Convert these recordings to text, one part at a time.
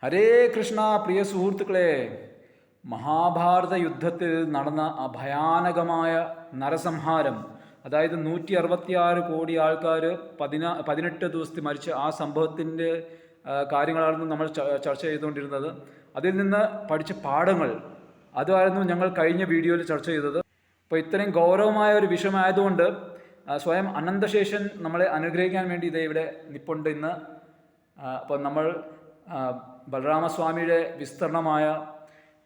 ഹരേ കൃഷ്ണ. പ്രിയ സുഹൃത്തുക്കളെ, മഹാഭാരത യുദ്ധത്തിൽ നടന്ന ഭയാനകമായ നരസംഹാരം, അതായത് 166 കോടി ആൾക്കാർ 18 ദിവസത്തിൽ മരിച്ച ആ സംഭവത്തിൻ്റെ കാര്യങ്ങളായിരുന്നു നമ്മൾ ചർച്ച ചെയ്തുകൊണ്ടിരുന്നത്. അതിൽ നിന്ന് പഠിച്ച പാഠങ്ങൾ അതായിരുന്നു ഞങ്ങൾ കഴിഞ്ഞ വീഡിയോയിൽ ചർച്ച ചെയ്തത്. അപ്പോൾ ഇത്രയും ഗൗരവമായ ഒരു വിഷയമായതുകൊണ്ട് സ്വയം അനന്തശേഷൻ നമ്മളെ അനുഗ്രഹിക്കാൻ വേണ്ടി ഇതേ ഇവിടെ നിപ്പുണ്ട് ഇന്ന്. അപ്പോൾ നമ്മൾ ബലരാമസ്വാമിയുടെ വിസ്തരണമായ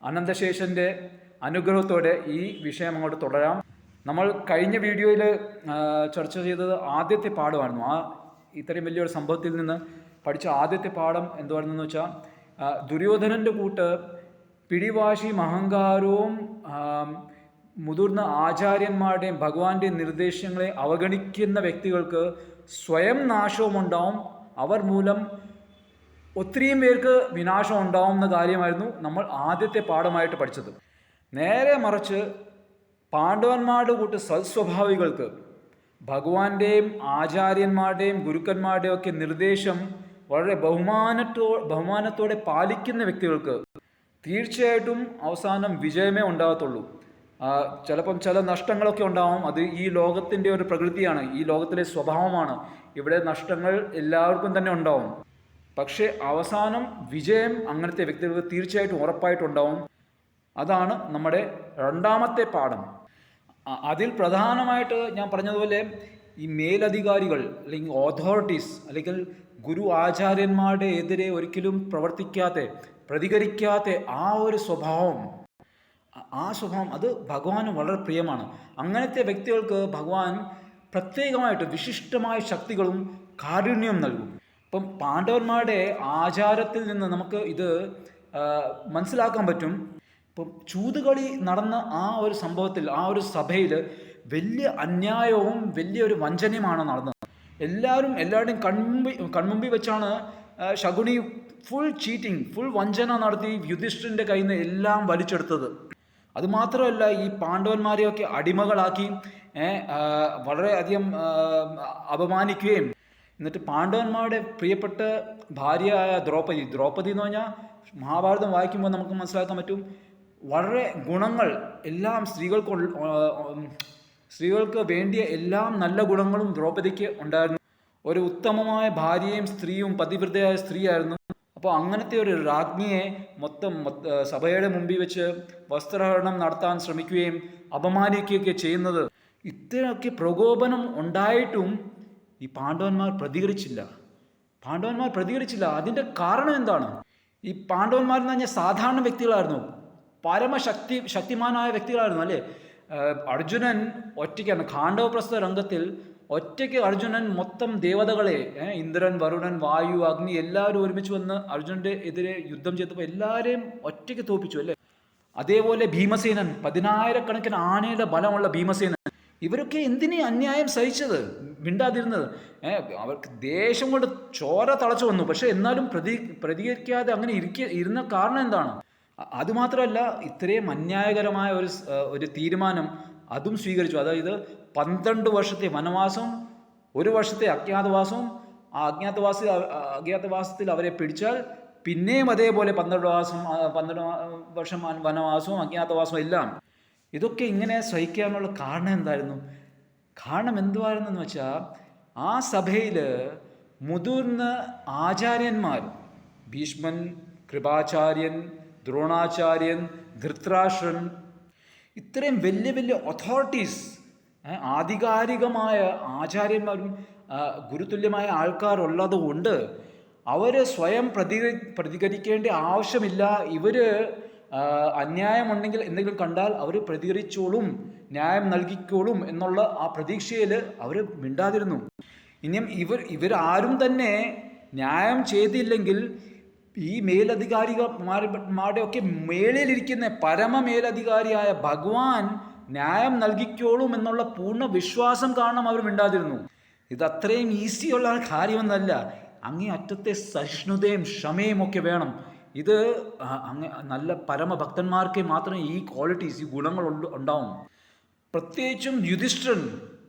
അനന്തശേഷൻ്റെ അനുഗ്രഹത്തോടെ ഈ വിഷയം അങ്ങോട്ട് തുടരാം. നമ്മൾ കഴിഞ്ഞ വീഡിയോയിൽ ചർച്ച ചെയ്തത് ആദ്യത്തെ പാഠമായിരുന്നു. ഇത്രയും വലിയൊരു സംഭവത്തിൽ നിന്ന് പഠിച്ച ആദ്യത്തെ പാഠം എന്തുവാണെന്ന് വെച്ചാൽ, ദുര്യോധനൻ്റെ കൂട്ട് പിടിവാശിയും അഹങ്കാരവും മുതിർന്ന ആചാര്യന്മാരുടെയും ഭഗവാന്റെയും നിർദ്ദേശങ്ങളെ അവഗണിക്കുന്ന വ്യക്തികൾക്ക് സ്വയം നാശവും ഉണ്ടാവും, അവർ മൂലം ഒത്തിരിയും പേർക്ക് വിനാശം ഉണ്ടാവുന്ന കാര്യമായിരുന്നു നമ്മൾ ആദ്യത്തെ പാഠമായിട്ട് പഠിച്ചത്. നേരെ മറിച്ച് പാണ്ഡവന്മാരുടെ കൂട്ട് സൽസ്വഭാവികൾക്ക് ഭഗവാന്റെയും ആചാര്യന്മാരുടെയും ഗുരുക്കന്മാരുടെയും ഒക്കെ നിർദ്ദേശം വളരെ ബഹുമാനത്തോടെ പാലിക്കുന്ന വ്യക്തികൾക്ക് തീർച്ചയായിട്ടും അവസാനം വിജയമേ ഉണ്ടാകത്തുള്ളൂ. ചിലപ്പം ചില നഷ്ടങ്ങളൊക്കെ ഉണ്ടാവും. അത് ഈ ലോകത്തിൻ്റെ ഒരു പ്രകൃതിയാണ്, ഈ ലോകത്തിലെ സ്വഭാവമാണ്. ഇവിടെ നഷ്ടങ്ങൾ എല്ലാവർക്കും തന്നെ ഉണ്ടാവും. പക്ഷേ അവസാനം വിജയം അങ്ങനത്തെ വ്യക്തികൾക്ക് തീർച്ചയായിട്ടും ഉറപ്പായിട്ടുണ്ടാവും. അതാണ് നമ്മുടെ രണ്ടാമത്തെ പാഠം. അതിൽ പ്രധാനമായിട്ട് ഞാൻ പറഞ്ഞതുപോലെ ഈ മേലധികാരികൾ അല്ലെങ്കിൽ ഓഥോറിറ്റീസ് അല്ലെങ്കിൽ ഗുരു ആചാര്യന്മാരുടെ എതിരെ ഒരിക്കലും പ്രതികരിക്കാത്ത ആ ഒരു സ്വഭാവം അത് ഭഗവാന് വളരെ പ്രിയമാണ്. അങ്ങനത്തെ വ്യക്തികൾക്ക് ഭഗവാൻ പ്രത്യേകമായിട്ട് വിശിഷ്ടമായ ശക്തികളും കാരുണ്യം നൽകും. ഇപ്പം പാണ്ഡവന്മാരുടെ ആചാരത്തിൽ നിന്ന് നമുക്ക് ഇത് മനസ്സിലാക്കാൻ പറ്റും. ഇപ്പം ചൂതുകളി നടന്ന ആ ഒരു സംഭവത്തിൽ, ആ ഒരു സഭയിൽ വലിയ അന്യായവും വലിയൊരു വഞ്ചനയുമാണ് നടന്നത്. എല്ലാവരുടെയും കൺമുമ്പിൽ വെച്ചാണ് ശകുനി ഫുൾ ചീറ്റിംഗ്, ഫുൾ വഞ്ചന നടത്തി യുധിഷ്ഠിരൻ്റെ കയ്യിൽ നിന്ന് എല്ലാം വലിച്ചെടുത്തത്. അതുമാത്രമല്ല, ഈ പാണ്ഡവന്മാരെയൊക്കെ അടിമകളാക്കി വളരെയധികം അപമാനിക്കുകയും, എന്നിട്ട് പാണ്ഡവന്മാരുടെ പ്രിയപ്പെട്ട ഭാര്യയായ ദ്രൗപദി എന്ന് പറഞ്ഞാൽ മഹാഭാരതം വായിക്കുമ്പോൾ നമുക്ക് മനസ്സിലാക്കാൻ പറ്റും, വളരെ ഗുണങ്ങൾ എല്ലാം സ്ത്രീകൾക്ക് വേണ്ടിയ എല്ലാം നല്ല ഗുണങ്ങളും ദ്രൗപദിക്ക് ഉണ്ടായിരുന്നു. ഒരു ഉത്തമമായ ഭാര്യയും സ്ത്രീയും പതിവ്രതയായ സ്ത്രീയായിരുന്നു. അപ്പോൾ അങ്ങനത്തെ ഒരു രാജ്ഞിയെ സഭയുടെ മുമ്പിൽ വെച്ച് വസ്ത്രഹരണം നടത്താൻ ശ്രമിക്കുകയും അപമാനിക്കുകയൊക്കെ ചെയ്യുന്നത്, ഇത്രയൊക്കെ പ്രകോപനം ഉണ്ടായിട്ടും ഈ പാണ്ഡവന്മാർ പ്രതികരിച്ചില്ല. അതിൻ്റെ കാരണം എന്താണ്? ഈ പാണ്ഡവന്മാരെന്ന് പറഞ്ഞാൽ സാധാരണ വ്യക്തികളായിരുന്നു, ശക്തിമാനായ വ്യക്തികളായിരുന്നു അല്ലേ. അർജുനൻ ഒറ്റയ്ക്കാണ് ഖാണ്ഡവപ്രസ്ഥ രംഗത്തിൽ. ഒറ്റയ്ക്ക് അർജുനൻ മൊത്തം ദേവതകളെ, ഇന്ദ്രൻ, വരുണൻ, വായു, അഗ്നി എല്ലാവരും ഒരുമിച്ച് വന്ന് അർജുനന്റെ എതിരെ യുദ്ധം ചെയ്തപ്പോൾ എല്ലാവരെയും ഒറ്റയ്ക്ക് തോൽപ്പിച്ചു അല്ലേ. അതേപോലെ ഭീമസേനൻ, 10,000 ആനയുടെ ബലമുള്ള ഭീമസേനൻ, ഇവരൊക്കെ എന്തിനീ അന്യായം സഹിച്ചത്, മിണ്ടാതിരുന്നത്? അവർക്ക് ദേഷ്യം കൊണ്ട് ചോര തളച്ചു വന്നു. പക്ഷെ എന്നാലും പ്രതികരിക്കാതെ അങ്ങനെ ഇരുന്ന കാരണം എന്താണ്? അതുമാത്രമല്ല, ഇത്രയും അന്യായകരമായ ഒരു തീരുമാനം അതും സ്വീകരിച്ചു. അതായത് 12 വർഷത്തെ വനവാസവും 1 വർഷത്തെ അജ്ഞാതവാസവും. ആ അജ്ഞാതവാസത്തിൽ അവരെ പിടിച്ചാൽ പിന്നെയും അതേപോലെ 12 വർഷം വനവാസവും അജ്ഞാതവാസവും എല്ലാം. ഇതൊക്കെ ഇങ്ങനെ സഹിക്കാനുള്ള കാരണം എന്തായിരുന്നു? കാരണം എന്തുവായിരുന്നെന്ന് വെച്ചാൽ, ആ സഭയിൽ മുതിർന്ന ആചാര്യന്മാർ, ഭീഷ്മൻ, കൃപാചാര്യൻ, ദ്രോണാചാര്യൻ, ധൃതരാഷ്ട്രൻ, ഇത്രയും വലിയ വലിയ അതോറിറ്റീസ്, ആധികാരികമായ ആചാര്യന്മാരും ഗുരുതുല്യമായ ആൾക്കാരുള്ളത് കൊണ്ട് അവർ സ്വയം പ്രതികരിക്കേണ്ട ആവശ്യമില്ല. ഇവർ അന്യായമുണ്ടെങ്കിൽ എന്തെങ്കിലും കണ്ടാൽ അവർ പ്രതികരിച്ചോളും, ന്യായം നൽകിക്കോളും എന്നുള്ള ആ പ്രതീക്ഷയിൽ അവർ മിണ്ടാതിരുന്നു. ഇനിയും ഇവരാരും തന്നെ ന്യായം ചെയ്തില്ലെങ്കിൽ ഈ മേലധികാരിമാരുടെ ഒക്കെ മേളിലിരിക്കുന്ന പരമമേലധികാരിയായ ഭഗവാൻ ന്യായം നൽകിക്കോളും എന്നുള്ള പൂർണ്ണ വിശ്വാസം കാരണം അവർ മിണ്ടാതിരുന്നു. ഇത് അത്രയും ഈസിയുള്ള കാര്യമൊന്നല്ല. അങ്ങേ അറ്റത്തെ സഹിഷ്ണുതയും ക്ഷമയും ഒക്കെ വേണം. ഇത് നല്ല പരമഭക്തന്മാർക്ക് മാത്രമേ ഈ ക്വാളിറ്റീസ്, ഈ ഗുണങ്ങൾ ഉണ്ടാവും. പ്രത്യേകിച്ചും യുധിഷ്ഠിരൻ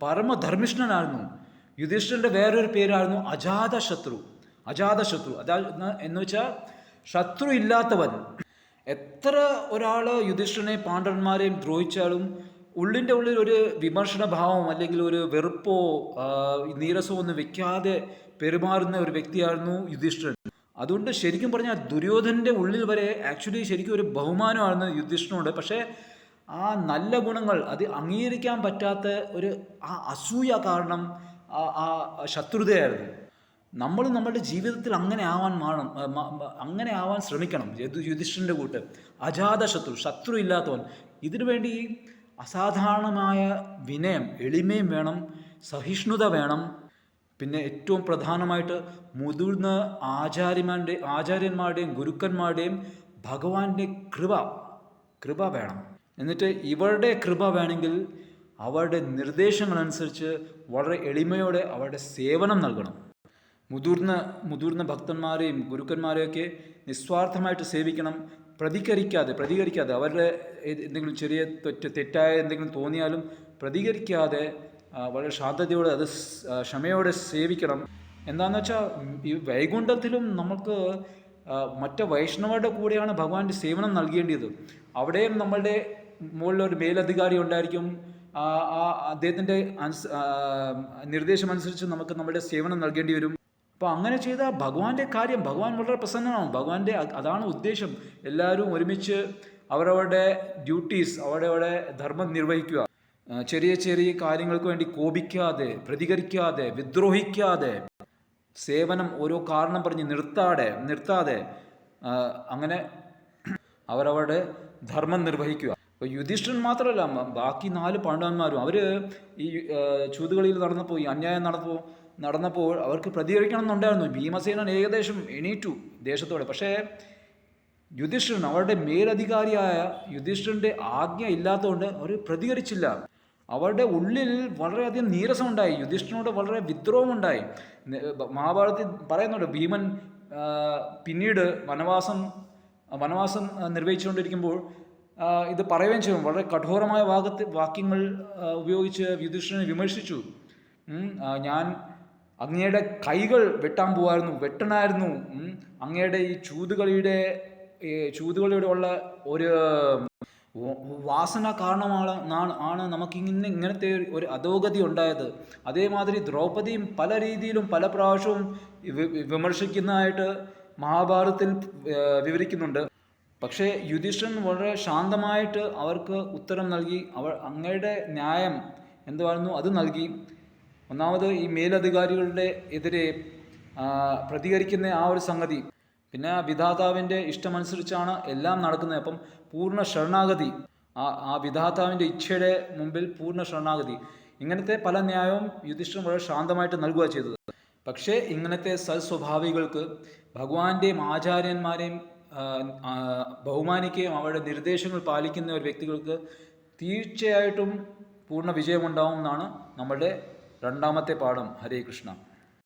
പരമധർമ്മിഷ്ഠനായിരുന്നു. യുധിഷ്ഠിരൻ്റെ വേറൊരു പേരായിരുന്നു അജാതശത്രു. എന്ന് വെച്ചാൽ ശത്രു ഇല്ലാത്തവൻ. എത്ര ഒരാൾ യുധിഷ്ഠിരനെ പാണ്ഡവന്മാരെയും ദ്രോഹിച്ചാലും ഉള്ളിൻ്റെ ഉള്ളിൽ ഒരു വിമർശന ഭാവം അല്ലെങ്കിൽ ഒരു വെറുപ്പോ നീരസമോ ഒന്നും വെക്കാതെ പെരുമാറുന്ന ഒരു വ്യക്തിയായിരുന്നു യുധിഷ്ഠിരൻ. അതുകൊണ്ട് ശരിക്കും പറഞ്ഞാൽ ദുര്യോധനൻ്റെ ഉള്ളിൽ വരെ ആക്ച്വലി ശരിക്കും ഒരു ബഹുമാനമായിരുന്നു യുധിഷ്ഠിരനോട്. പക്ഷേ ആ നല്ല ഗുണങ്ങൾ അത് അംഗീകരിക്കാൻ പറ്റാത്ത ഒരു ആ അസൂയ കാരണം ആ ശത്രുതയായിരുന്നു. നമ്മൾ നമ്മളുടെ ജീവിതത്തിൽ അങ്ങനെ ആവാൻ ശ്രമിക്കണം. യുധിഷ്ഠിരൻ്റെ കൂട്ട് അജാത ശത്രു ഇല്ലാത്തവൻ. ഇതിനു വേണ്ടി അസാധാരണമായ വിനയം, എളിമയും വേണം, സഹിഷ്ണുത വേണം. പിന്നെ ഏറ്റവും പ്രധാനമായിട്ട് മുതിർന്ന ആചാര്യന്മാരുടെയും ഗുരുക്കന്മാരുടെയും ഭഗവാന്റെ കൃപ വേണം. എന്നിട്ട് ഇവരുടെ കൃപ വേണമെങ്കിൽ അവരുടെ നിർദ്ദേശങ്ങളനുസരിച്ച് വളരെ എളിമയോടെ അവരുടെ സേവനം നൽകണം. മുതിർന്ന ഭക്തന്മാരെയും ഗുരുക്കന്മാരെയൊക്കെ നിസ്വാർത്ഥമായിട്ട് സേവിക്കണം. പ്രതികരിക്കാതെ അവരുടെ എന്തെങ്കിലും ചെറിയ തെറ്റായ എന്തെങ്കിലും തോന്നിയാലും പ്രതികരിക്കാതെ വളരെ ശാന്തതയോടെ അത് ക്ഷമയോടെ സേവിക്കണം. എന്താണെന്ന് വെച്ചാൽ ഈ വൈകുണ്ഠത്തിലും നമുക്ക് മറ്റ് വൈഷ്ണവരുടെ കൂടെയാണ് ഭഗവാന്റെ സേവനം നൽകേണ്ടത്. അവിടെയും നമ്മളുടെ മുകളിലൊരു മേലധികാരി ഉണ്ടായിരിക്കും. അദ്ദേഹത്തിൻ്റെ നിർദ്ദേശമനുസരിച്ച് നമുക്ക് നമ്മുടെ സേവനം നൽകേണ്ടി വരും. അപ്പോൾ അങ്ങനെ ചെയ്താൽ ഭഗവാൻ വളരെ പ്രസന്നനാവും. അതാണ് ഉദ്ദേശം. എല്ലാവരും ഒരുമിച്ച് അവരവരുടെ ഡ്യൂട്ടീസ്, അവരവരുടെ ധർമ്മം നിർവഹിക്കുക. ചെറിയ കാര്യങ്ങൾക്ക് വേണ്ടി കോപിക്കാതെ, പ്രതികരിക്കാതെ, വിദ്രോഹിക്കാതെ, സേവനം ഓരോ കാരണം പറഞ്ഞ് നിർത്താതെ അങ്ങനെ അവരവരുടെ ധർമ്മം നിർവഹിക്കുക. അപ്പോൾ യുധിഷ്ഠിരൻ മാത്രമല്ല, ബാക്കി 4 പാണ്ഡവന്മാരും അവർ ഈ ചൂതുകളിയിൽ നടന്നപ്പോൾ, ഈ അന്യായം നടന്നപ്പോൾ അവർക്ക് പ്രതികരിക്കണം എന്നുണ്ടായിരുന്നു. ഭീമസേനൻ ഏകദേശം എണീറ്റു ദേശത്തോടെ. പക്ഷേ യുധിഷ്ഠിരൻ, അവരുടെ മേലധികാരിയായ യുധിഷ്ഠിരൻ്റെ ആജ്ഞ ഇല്ലാത്തതുകൊണ്ട് അവർ പ്രതികരിച്ചില്ല. അവരുടെ ഉള്ളിൽ വളരെയധികം നീരസമുണ്ടായി, യുധിഷ്ഠിരനോട് വളരെ വിദ്രോഹമുണ്ടായി. മഹാഭാരതത്തിൽ പറയുന്നുണ്ട്, ഭീമൻ പിന്നീട് വനവാസം നിർവഹിച്ചുകൊണ്ടിരിക്കുമ്പോൾ ഇത് പറയുകയും ചെയ്യും. വളരെ കഠോരമായ വാക്യങ്ങൾ ഉപയോഗിച്ച് യുധിഷ്ഠിരനെ വിമർശിച്ചു. ഞാൻ അങ്ങയുടെ കൈകൾ വെട്ടാൻ പോവായിരുന്നു, വെട്ടണായിരുന്നു. അങ്ങയുടെ ഈ ചൂതുകളിയുടെ ഉള്ള ഒരു വാസന കാരണമാണ് നമുക്ക് ഇങ്ങനത്തെ ഒരു അധോഗതി ഉണ്ടായത്. അതേമാതിരി ദ്രൗപദിയും പല രീതിയിലും പല പ്രാവശ്യവും വിമർശിക്കുന്നതായിട്ട് മഹാഭാരതത്തിൽ വിവരിക്കുന്നുണ്ട്. പക്ഷേ യുധിഷ്ഠിരൻ വളരെ ശാന്തമായിട്ട് അവർക്ക് ഉത്തരം നൽകി. അങ്ങയുടെ ന്യായം എന്തുവായിരുന്നു അത് നൽകി. ഒന്നാമത് ഈ മേലധികാരികളുടെ എതിരെ പ്രതികരിക്കുന്ന ആ ഒരു സംഗതി. പിന്നെ വിധാതാവിൻ്റെ ഇഷ്ടമനുസരിച്ചാണ് എല്ലാം നടക്കുന്നത്. അപ്പം പൂർണ്ണ ശരണാഗതി, ആ വിധാതാവിൻ്റെ ഇച്ഛയുടെ മുമ്പിൽ പൂർണ്ണ ശരണാഗതി. ഇങ്ങനത്തെ പല ന്യായവും യുധിഷ്ഠിരൻ വളരെ ശാന്തമായിട്ട് നൽകുക ചെയ്തത്. പക്ഷേ ഇങ്ങനത്തെ സൽസ്വഭാവികൾക്ക് ഭഗവാന്റെയും ആചാര്യന്മാരെയും ബഹുമാനിക്കുകയും അവരുടെ നിർദ്ദേശങ്ങൾ പാലിക്കുന്ന ഒരു വ്യക്തികൾക്ക് തീർച്ചയായിട്ടും പൂർണ്ണ വിജയമുണ്ടാവും എന്നാണ് നമ്മളുടെ 2ാമത്തെ പാഠം. ഹരേ കൃഷ്ണ.